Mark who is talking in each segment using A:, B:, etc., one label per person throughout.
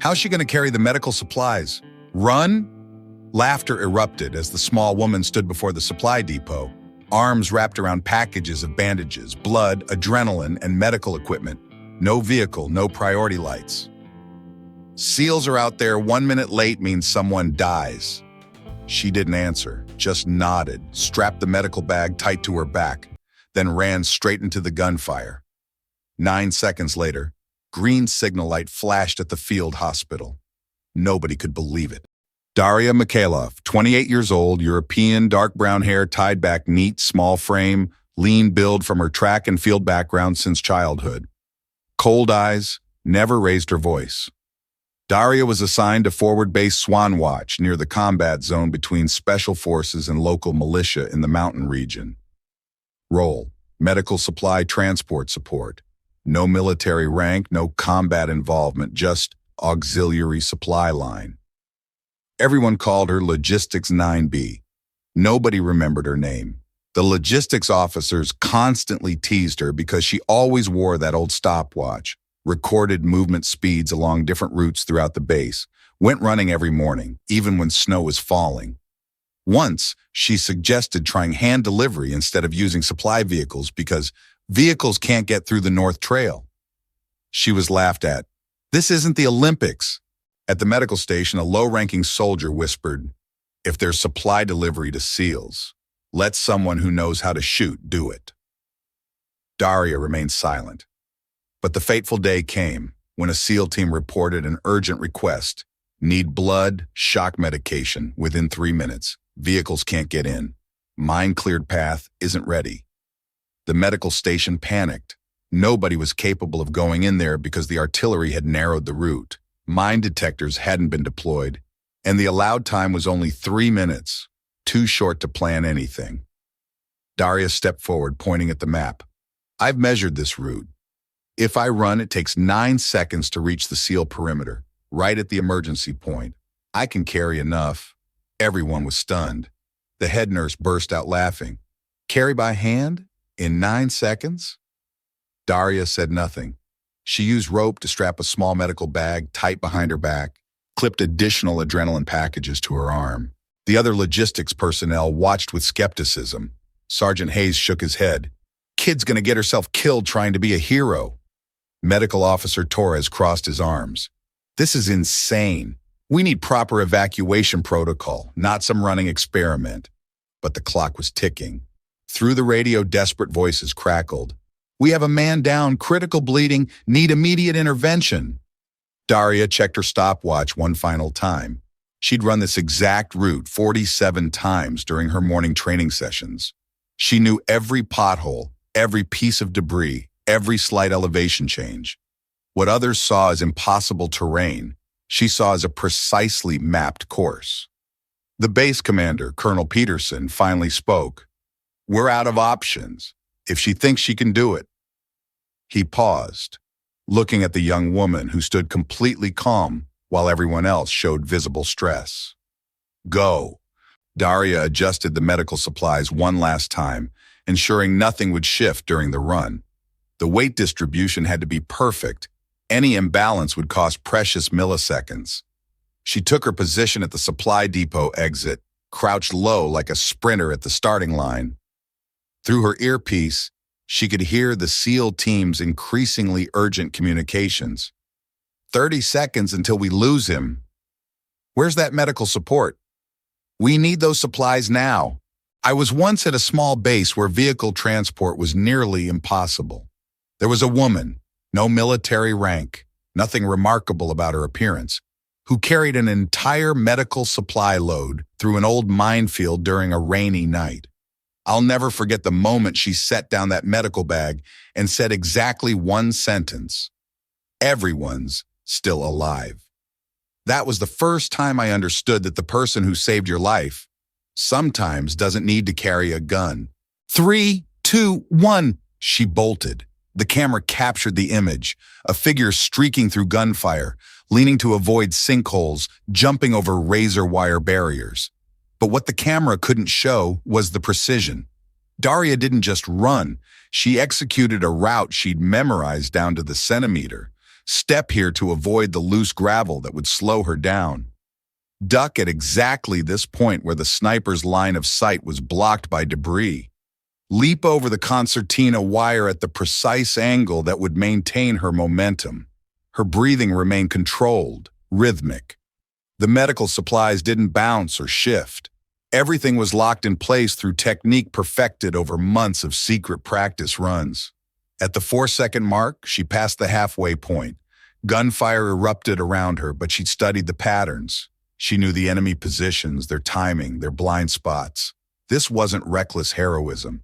A: How's she going to carry the medical supplies? Run? Laughter erupted as the small woman stood before the supply depot, arms wrapped around packages of bandages, blood, adrenaline, and medical equipment. No vehicle, no priority lights. SEALs are out there. 1 minute late means someone dies. She didn't answer, just nodded, strapped the medical bag tight to her back, then ran straight into the gunfire. 9 seconds later, green signal light flashed at the field hospital. Nobody could believe it. Daria Mikhailov, 28 years old, European, dark brown hair tied back neat, small frame, lean build from her track and field background since childhood. Cold eyes, never raised her voice. Daria was assigned to forward base Swan Watch near the combat zone between special forces and local militia in the mountain region. Role: medical supply transport support. No military rank, no combat involvement, just auxiliary supply line. Everyone called her Logistics 9B. Nobody remembered her name. The logistics officers constantly teased her because she always wore that old stopwatch, recorded movement speeds along different routes throughout the base, went running every morning, even when snow was falling. Once, she suggested trying hand delivery instead of using supply vehicles because vehicles can't get through the North Trail. She was laughed at. This isn't the Olympics. At the medical station, a low-ranking soldier whispered, "If there's supply delivery to SEALs, let someone who knows how to shoot do it." Daria remained silent. But the fateful day came when a SEAL team reported an urgent request. Need blood, shock medication, within 3 minutes. Vehicles can't get in. Mine-cleared path isn't ready. The medical station panicked. Nobody was capable of going in there because the artillery had narrowed the route. Mine detectors hadn't been deployed, and the allowed time was only 3 minutes, too short to plan anything. Daria stepped forward, pointing at the map. "I've measured this route. If I run, it takes 9 seconds to reach the SEAL perimeter, right at the emergency point. I can carry enough." Everyone was stunned. The head nurse burst out laughing. "Carry by hand? In 9 seconds?" Daria said nothing. She used rope to strap a small medical bag tight behind her back, clipped additional adrenaline packages to her arm. The other logistics personnel watched with skepticism. Sergeant Hayes shook his head. "Kid's gonna get herself killed trying to be a hero." Medical Officer Torres crossed his arms. "This is insane. We need proper evacuation protocol, not some running experiment." But the clock was ticking. Through the radio, desperate voices crackled. "We have a man down, critical bleeding, need immediate intervention." Daria checked her stopwatch one final time. She'd run this exact route 47 times during her morning training sessions. She knew every pothole, every piece of debris, every slight elevation change. What others saw as impossible terrain, she saw as a precisely mapped course. The base commander, Colonel Peterson, finally spoke. "We're out of options. If she thinks she can do it." He paused, looking at the young woman who stood completely calm while everyone else showed visible stress. "Go." Daria adjusted the medical supplies one last time, ensuring nothing would shift during the run. The weight distribution had to be perfect. Any imbalance would cost precious milliseconds. She took her position at the supply depot exit, crouched low like a sprinter at the starting line. Through her earpiece, she could hear the SEAL team's increasingly urgent communications. 30 seconds until we lose him. Where's that medical support? We need those supplies now. I was once at a small base where vehicle transport was nearly impossible. There was a woman, no military rank, nothing remarkable about her appearance, who carried an entire medical supply load through an old minefield during a rainy night. I'll never forget the moment she set down that medical bag and said exactly one sentence: "Everyone's still alive." That was the first time I understood that the person who saved your life sometimes doesn't need to carry a gun. 3, 2, 1, she bolted. The camera captured the image, a figure streaking through gunfire, leaning to avoid sinkholes, jumping over razor wire barriers. But what the camera couldn't show was the precision. Daria didn't just run, she executed a route she'd memorized down to the centimeter, Step here to avoid the loose gravel that would slow her down. Duck at exactly this point where the sniper's line of sight was blocked by debris. Leap over the concertina wire at the precise angle that would maintain her momentum. Her breathing remained controlled, rhythmic. The medical supplies didn't bounce or shift. Everything was locked in place through technique perfected over months of secret practice runs. At the 4-second mark, she passed the halfway point. Gunfire erupted around her, but she studied the patterns. She knew the enemy positions, their timing, their blind spots. This wasn't reckless heroism.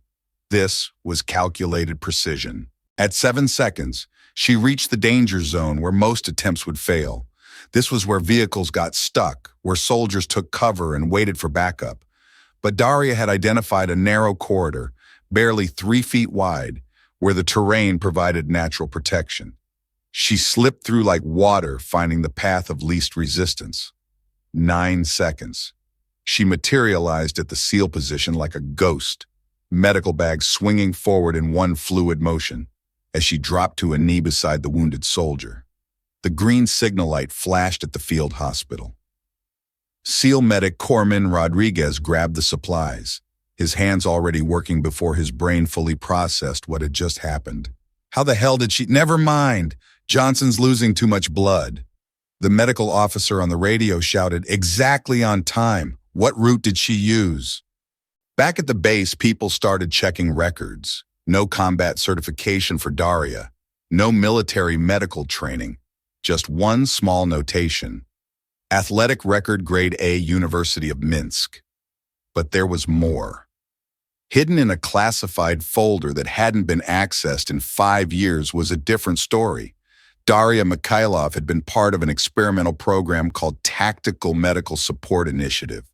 A: This was calculated precision. At 7 seconds, she reached the danger zone where most attempts would fail. This was where vehicles got stuck, where soldiers took cover and waited for backup. But Daria had identified a narrow corridor, barely 3 feet wide, where the terrain provided natural protection. She slipped through like water, finding the path of least resistance. 9 seconds. She materialized at the seal position like a ghost, medical bag swinging forward in one fluid motion as she dropped to a knee beside the wounded soldier. The green signal light flashed at the field hospital. SEAL medic Corman Rodriguez grabbed the supplies, his hands already working before his brain fully processed what had just happened. How the hell did she— Never mind! Johnson's losing too much blood. The medical officer on the radio shouted, exactly on time. What route did she use? Back at the base, people started checking records. No combat certification for Daria. No military medical training. Just one small notation. Athletic record grade A, University of Minsk. But there was more. Hidden in a classified folder that hadn't been accessed in 5 years was a different story. Daria Mikhailov had been part of an experimental program called Tactical Medical Support Initiative,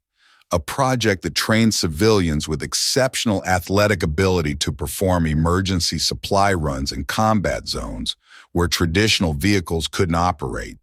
A: a project that trained civilians with exceptional athletic ability to perform emergency supply runs in combat zones where traditional vehicles couldn't operate.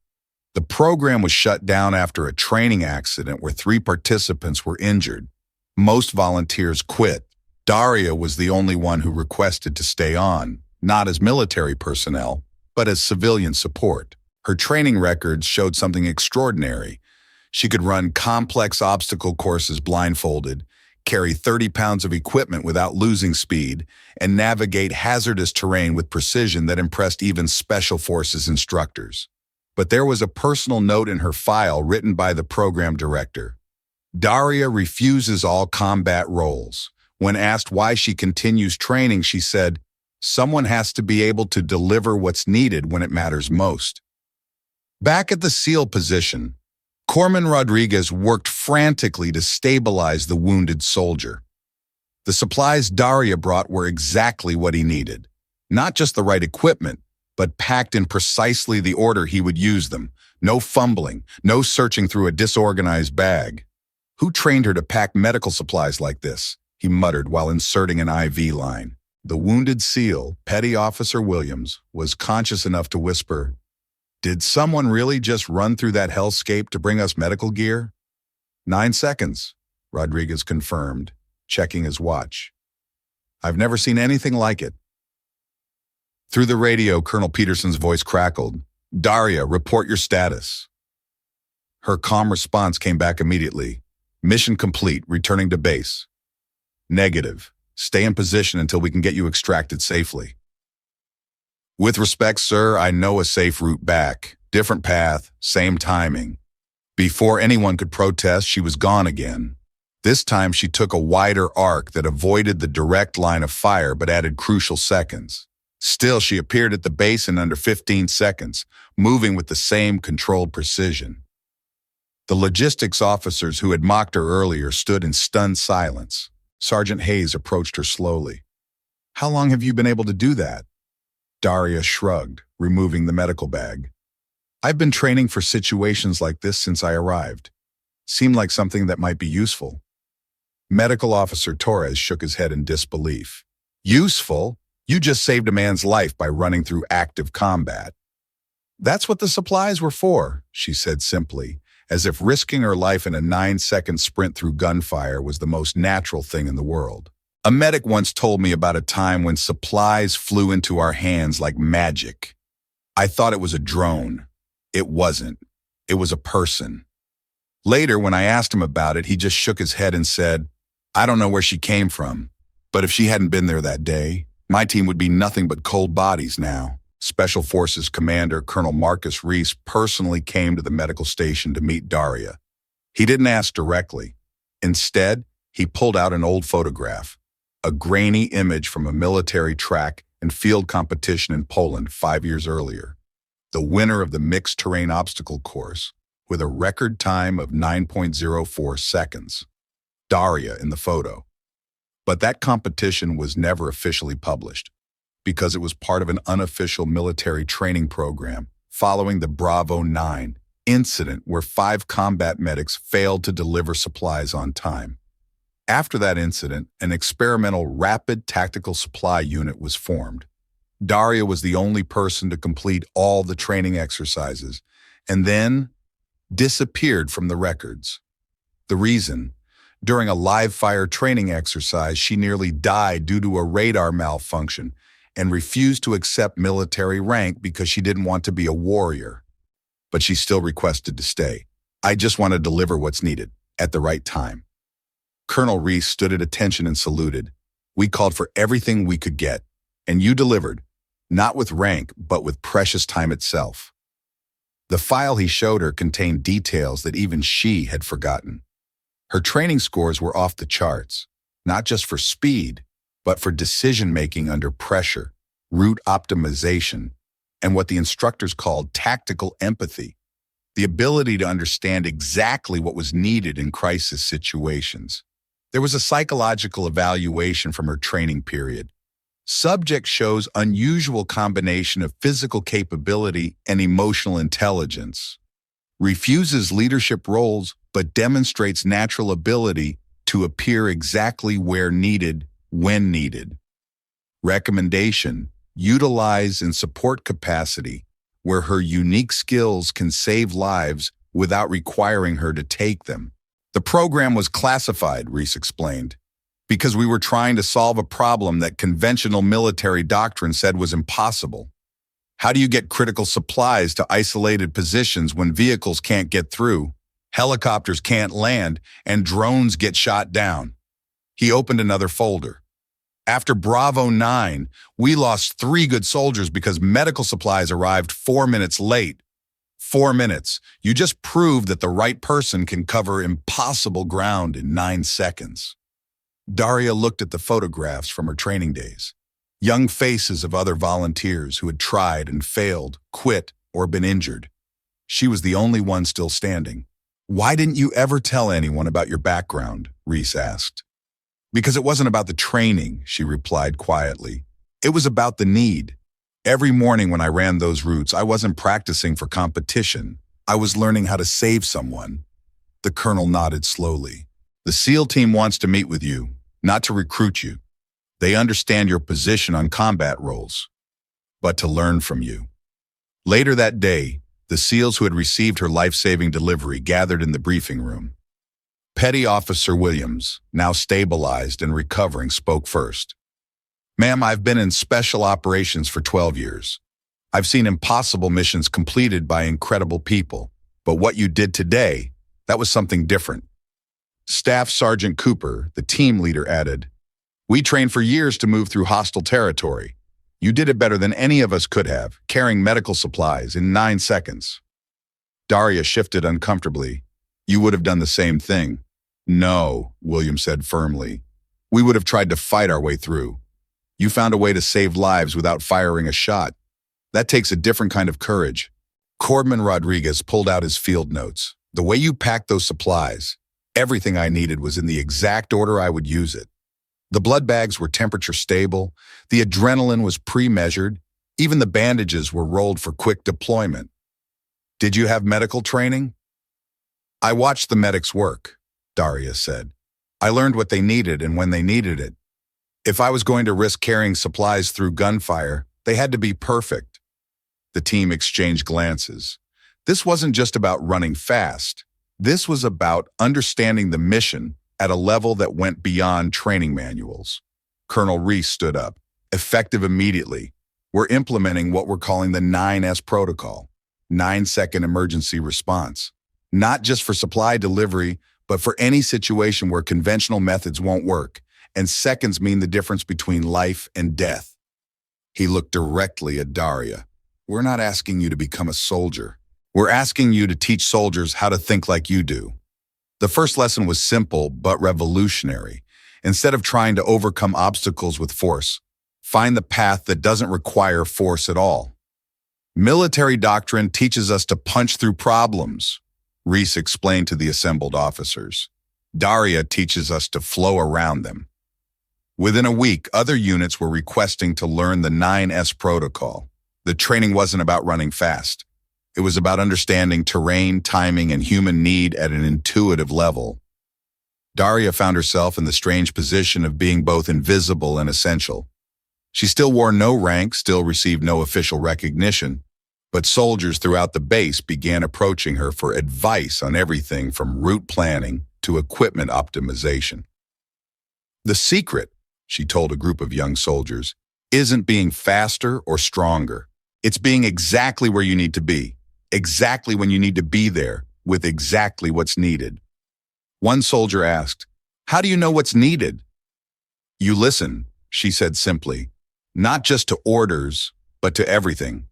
A: The program was shut down after a training accident where 3 participants were injured. Most volunteers quit. Daria was the only one who requested to stay on, not as military personnel, but as civilian support. Her training records showed something extraordinary. She could run complex obstacle courses blindfolded, carry 30 pounds of equipment without losing speed, and navigate hazardous terrain with precision that impressed even Special Forces instructors. But there was a personal note in her file written by the program director. Daria refuses all combat roles. When asked why she continues training, she said, "Someone has to be able to deliver what's needed when it matters most." Back at the SEAL position, Corman Rodriguez worked frantically to stabilize the wounded soldier. The supplies Daria brought were exactly what he needed. Not just the right equipment, but packed in precisely the order he would use them. No fumbling, no searching through a disorganized bag. "Who trained her to pack medical supplies like this?" he muttered while inserting an IV line. The wounded SEAL, Petty Officer Williams, was conscious enough to whisper, "Did someone really just run through that hellscape to bring us medical gear?" 9 seconds, Rodriguez confirmed, checking his watch. "I've never seen anything like it." Through the radio, Colonel Peterson's voice crackled. "Daria, report your status." Her calm response came back immediately. "Mission complete, returning to base." "Negative. Stay in position until we can get you extracted safely." "With respect, sir, I know a safe route back. Different path, same timing." Before anyone could protest, she was gone again. This time she took a wider arc that avoided the direct line of fire but added crucial seconds. Still, she appeared at the base in under 15 seconds, moving with the same controlled precision. The logistics officers who had mocked her earlier stood in stunned silence. Sergeant Hayes approached her slowly. "How long have you been able to do that?" Daria shrugged, removing the medical bag. "I've been training for situations like this since I arrived. Seemed like something that might be useful." Medical Officer Torres shook his head in disbelief. "Useful? You just saved a man's life by running through active combat." "That's what the supplies were for," she said simply, as if risking her life in a 9-second sprint through gunfire was the most natural thing in the world. "A medic once told me about a time when supplies flew into our hands like magic." I thought it was a drone. It wasn't. It was a person. Later, when I asked him about it, he just shook his head and said, I don't know where she came from, but if she hadn't been there that day, my team would be nothing but cold bodies now. Special Forces Commander Colonel Marcus Reese personally came to the medical station to meet Daria. He didn't ask directly. Instead, he pulled out an old photograph, a grainy image from a military track and field competition in Poland 5 years earlier. The winner of the mixed terrain obstacle course, with a record time of 9.04 seconds. Daria in the photo. But that competition was never officially published because it was part of an unofficial military training program following the Bravo 9 incident where 5 combat medics failed to deliver supplies on time. After that incident, an experimental rapid tactical supply unit was formed. Daria was the only person to complete all the training exercises and then disappeared from the records. The reason? During a live-fire training exercise, she nearly died due to a radar malfunction and refused to accept military rank because she didn't want to be a warrior. But she still requested to stay. I just want to deliver what's needed, at the right time. Colonel Reese stood at attention and saluted. We called for everything we could get, and you delivered, not with rank, but with precious time itself. The file he showed her contained details that even she had forgotten. Her training scores were off the charts, not just for speed, but for decision-making under pressure, route optimization, and what the instructors called tactical empathy, the ability to understand exactly what was needed in crisis situations. There was a psychological evaluation from her training period. Subject shows unusual combination of physical capability and emotional intelligence. Refuses leadership roles, but demonstrates natural ability to appear exactly where needed, when needed. Recommendation: utilize and support capacity, where her unique skills can save lives without requiring her to take them. The program was classified, Reese explained, because we were trying to solve a problem that conventional military doctrine said was impossible. How do you get critical supplies to isolated positions when vehicles can't get through, helicopters can't land, and drones get shot down? He opened another folder. After Bravo 9, we lost 3 good soldiers because medical supplies arrived 4 minutes late. 4 minutes. You just proved that the right person can cover impossible ground in 9 seconds. Daria looked at the photographs from her training days. Young faces of other volunteers who had tried and failed, quit, or been injured. She was the only one still standing. Why didn't you ever tell anyone about your background? Reese asked. Because it wasn't about the training, she replied quietly. It was about the need. Every morning when I ran those routes, I wasn't practicing for competition. I was learning how to save someone. The colonel nodded slowly. The SEAL team wants to meet with you, not to recruit you. They understand your position on combat roles, but to learn from you. Later that day, the SEALs who had received her life-saving delivery gathered in the briefing room. Petty Officer Williams, now stabilized and recovering, spoke first. Ma'am, I've been in special operations for 12 years. I've seen impossible missions completed by incredible people, but what you did today, that was something different. Staff Sergeant Cooper, the team leader, added, we trained for years to move through hostile territory. You did it better than any of us could have, carrying medical supplies in 9 seconds. Daria shifted uncomfortably. You would have done the same thing. No, William said firmly. We would have tried to fight our way through. You found a way to save lives without firing a shot. That takes a different kind of courage. Corpsman Rodriguez pulled out his field notes. The way you packed those supplies, everything I needed was in the exact order I would use it. The blood bags were temperature stable, the adrenaline was pre-measured, even the bandages were rolled for quick deployment. Did you have medical training? I watched the medics work, Daria said. I learned what they needed and when they needed it. If I was going to risk carrying supplies through gunfire, they had to be perfect. The team exchanged glances. This wasn't just about running fast. This was about understanding the mission at a level that went beyond training manuals. Colonel Reese stood up, effective immediately. We're implementing what we're calling the 9S protocol, 9-second emergency response, not just for supply delivery, but for any situation where conventional methods won't work, and seconds mean the difference between life and death. He looked directly at Daria. We're not asking you to become a soldier. We're asking you to teach soldiers how to think like you do. The first lesson was simple but revolutionary. Instead of trying to overcome obstacles with force, find the path that doesn't require force at all. Military doctrine teaches us to punch through problems, Reese explained to the assembled officers. Daria teaches us to flow around them. Within a week, other units were requesting to learn the 9S protocol. The training wasn't about running fast. It was about understanding terrain, timing, and human need at an intuitive level. Daria found herself in the strange position of being both invisible and essential. She still wore no rank, still received no official recognition, but soldiers throughout the base began approaching her for advice on everything from route planning to equipment optimization. The secret, she told a group of young soldiers, isn't being faster or stronger. It's being exactly where you need to be, exactly when you need to be there, with exactly what's needed. One soldier asked, "How do you know what's needed?" "You listen," she said simply, "not just to orders, but to everything."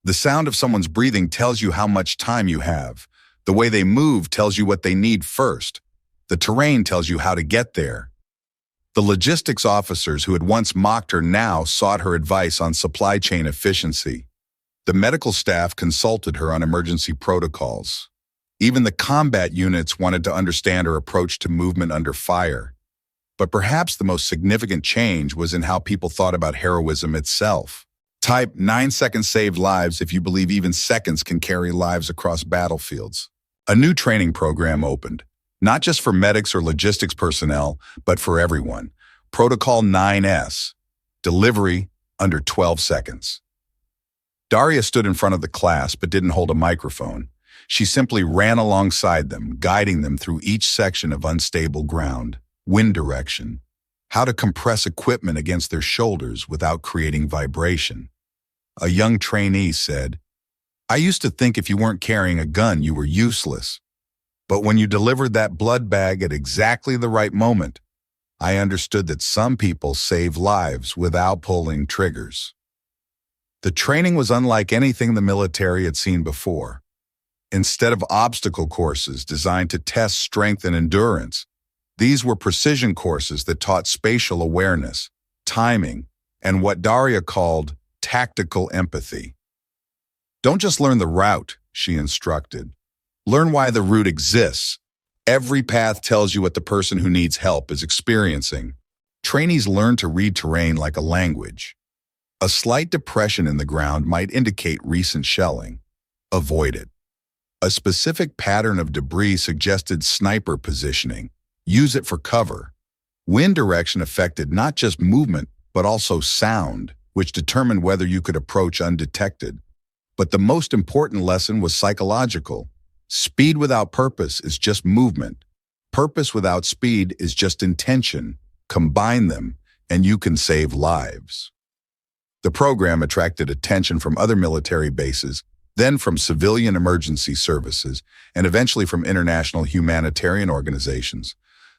A: The sound of someone's breathing tells you how much time you have. The way they move tells you what they need first. The terrain tells you how to get there. The logistics officers who had once mocked her now sought her advice on supply chain efficiency. The medical staff consulted her on emergency protocols. Even the combat units wanted to understand her approach to movement under fire. But perhaps the most significant change was in how people thought about heroism itself. Type 9 seconds saved lives if you believe even seconds can carry lives across battlefields. A new training program opened, not just for medics or logistics personnel, but for everyone. Protocol 9S, delivery under 12 seconds. Daria stood in front of the class but didn't hold a microphone. She simply ran alongside them, guiding them through each section of unstable ground, wind direction, how to compress equipment against their shoulders without creating vibration. A young trainee said, "I used to think if you weren't carrying a gun, you were useless. But when you delivered that blood bag at exactly the right moment, I understood that some people save lives without pulling triggers." The training was unlike anything the military had seen before. Instead of obstacle courses designed to test strength and endurance, these were precision courses that taught spatial awareness, timing, and what Daria called tactical empathy. Don't just learn the route, she instructed. Learn why the route exists. Every path tells you what the person who needs help is experiencing. Trainees learn to read terrain like a language. A slight depression in the ground might indicate recent shelling. Avoid it. A specific pattern of debris suggested sniper positioning. Use it for cover. Wind direction affected not just movement, but also sound, which determined whether you could approach undetected. But the most important lesson was psychological. Speed without purpose is just movement. Purpose without speed is just intention. Combine them, and you can save lives. The program attracted attention from other military bases, then from civilian emergency services, and eventually from international humanitarian organizations.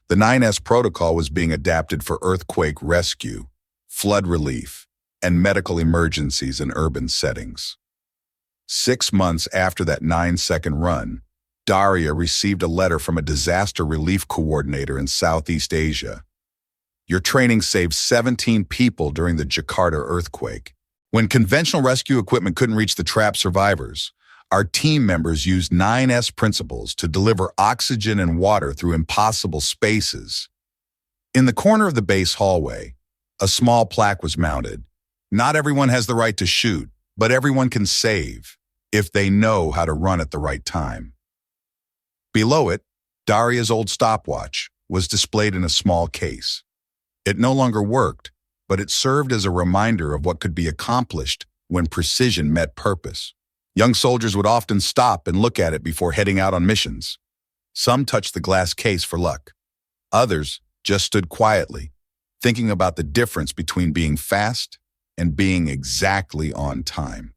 A: The 9S protocol was being adapted for earthquake rescue, flood relief, and medical emergencies in urban settings. 6 months after that 9-second run, Daria received a letter from a disaster relief coordinator in Southeast Asia. "Your training saved 17 people during the Jakarta earthquake. When conventional rescue equipment couldn't reach the trapped survivors, our team members used 9S principles to deliver oxygen and water through impossible spaces." In the corner of the base hallway, a small plaque was mounted. "Not everyone has the right to shoot, but everyone can save if they know how to run at the right time." Below it, Daria's old stopwatch was displayed in a small case. It no longer worked, but it served as a reminder of what could be accomplished when precision met purpose. Young soldiers would often stop and look at it before heading out on missions. Some touched the glass case for luck. Others just stood quietly, thinking about the difference between being fast and being exactly on time.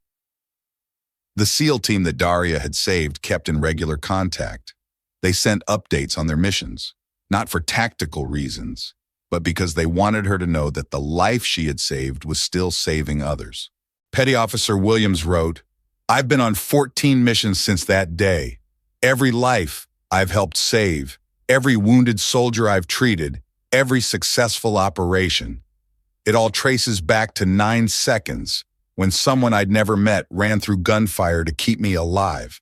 A: The SEAL team that Daria had saved kept in regular contact. They sent updates on their missions, not for tactical reasons, but because they wanted her to know that the life she had saved was still saving others. Petty Officer Williams wrote, "I've been on 14 missions since that day. Every life I've helped save, every wounded soldier I've treated, every successful operation. It all traces back to 9 seconds when someone I'd never met ran through gunfire to keep me alive."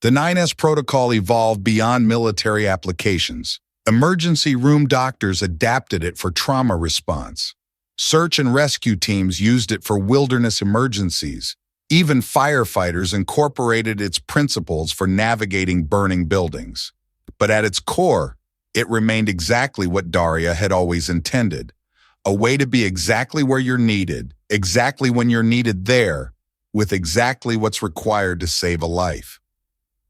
A: The 9S protocol evolved beyond military applications. Emergency room doctors adapted it for trauma response. Search and rescue teams used it for wilderness emergencies. Even firefighters incorporated its principles for navigating burning buildings. But at its core, it remained exactly what Daria had always intended: a way to be exactly where you're needed, exactly when you're needed there, with exactly what's required to save a life.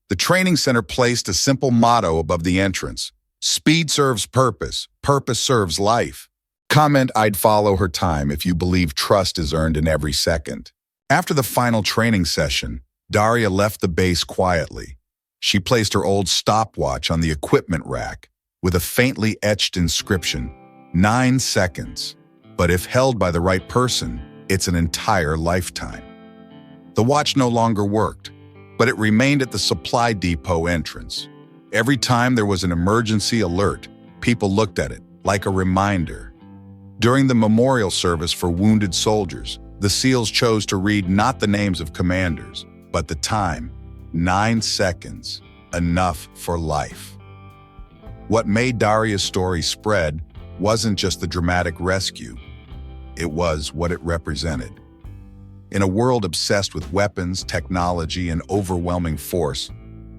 A: The training center placed a simple motto above the entrance: "Speed serves purpose, purpose serves life." Comment, "I'd follow her time if you believe trust is earned in every second." After the final training session, Daria left the base quietly. She placed her old stopwatch on the equipment rack with a faintly etched inscription: 9 seconds. But if held by the right person, it's an entire lifetime. The watch no longer worked, but it remained at the supply depot entrance. Every time there was an emergency alert, people looked at it like a reminder. During the memorial service for wounded soldiers, the SEALs chose to read not the names of commanders, but the time: 9 seconds, enough for life. What made Daria's story spread wasn't just the dramatic rescue. It was what it represented. In a world obsessed with weapons, technology, and overwhelming force,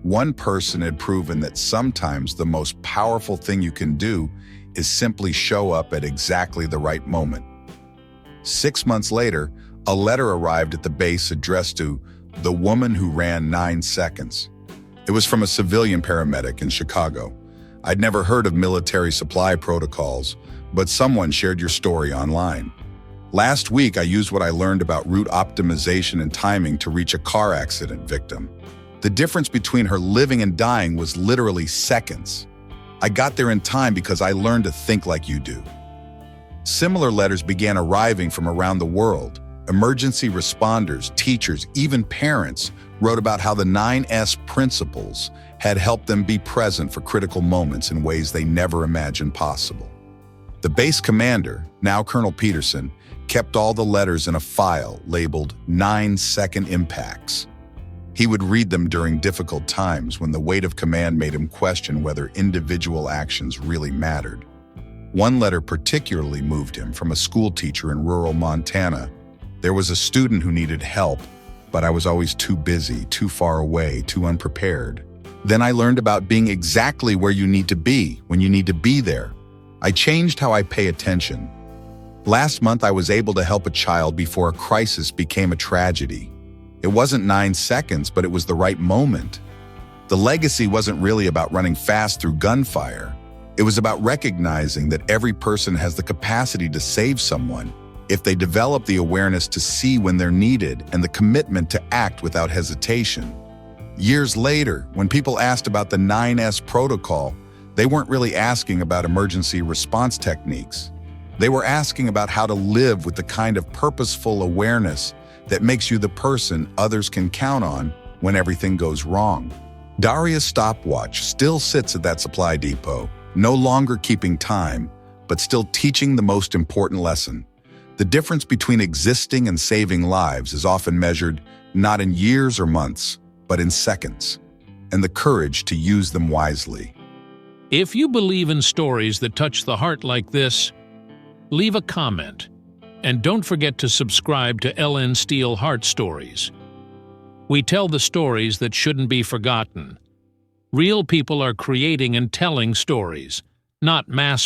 A: one person had proven that sometimes the most powerful thing you can do is simply show up at exactly the right moment. 6 months later, a letter arrived at the base addressed to "the woman who ran 9 seconds." It was from a civilian paramedic in Chicago. I'd never heard of military supply protocols, but someone shared your story online. "Last week, I used what I learned about route optimization and timing to reach a car accident victim. The difference between her living and dying was literally seconds. I got there in time because I learned to think like you do." Similar letters began arriving from around the world. Emergency responders, teachers, even parents wrote about how the 9S principles had helped them be present for critical moments in ways they never imagined possible. The base commander, now Colonel Peterson, kept all the letters in a file labeled 9-second impacts. He would read them during difficult times when the weight of command made him question whether individual actions really mattered. One letter particularly moved him, from a school teacher in rural Montana. "There was a student who needed help, but I was always too busy, too far away, too unprepared. Then I learned about being exactly where you need to be, when you need to be there. I changed how I pay attention. Last month, I was able to help a child before a crisis became a tragedy. It wasn't 9 seconds, but it was the right moment." The legacy wasn't really about running fast through gunfire. It was about recognizing that every person has the capacity to save someone if they develop the awareness to see when they're needed and the commitment to act without hesitation. Years later, when people asked about the 9S protocol, they weren't really asking about emergency response techniques. They were asking about how to live with the kind of purposeful awareness that makes you the person others can count on when everything goes wrong. Daria's stopwatch still sits at that supply depot, no longer keeping time, but still teaching the most important lesson. The difference between existing and saving lives is often measured not in years or months, but in seconds, and the courage to use them wisely.
B: If you believe in stories that touch the heart like this, leave a comment. And don't forget to subscribe to LN Steel Heart Stories. We tell the stories that shouldn't be forgotten. Real people are creating and telling stories, not mass